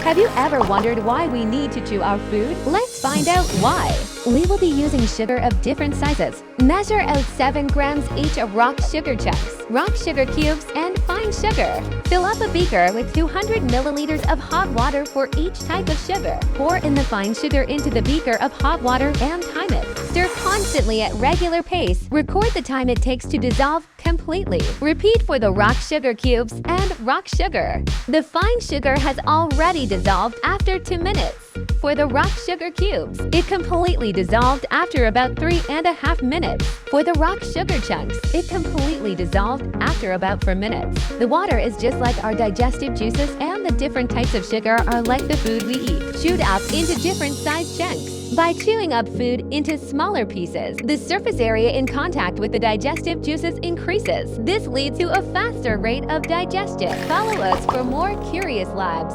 Have you ever wondered why we need to chew our food? Let's find out why. We will be using sugar of different sizes. Measure out 7 grams each of rock sugar chunks, rock sugar cubes, and fine sugar. Fill up a beaker with 200 milliliters of hot water for each type of sugar. Pour in the fine sugar into the beaker of hot water and time it. Stir constantly at regular pace. Record the time it takes to dissolve completely. Repeat for the rock sugar cubes and rock sugar. The fine sugar has already dissolved after 2 minutes. For the rock sugar cubes, it completely dissolved after about 3.5 minutes. For the rock sugar chunks, it completely dissolved after about 4 minutes. The water is just like our digestive juices, and the different types of sugar are like the food we eat, chewed up into different size chunks. By chewing up food into smaller pieces, the surface area in contact with the digestive juices increases. This leads to a faster rate of digestion. Follow us for more Curious Labs.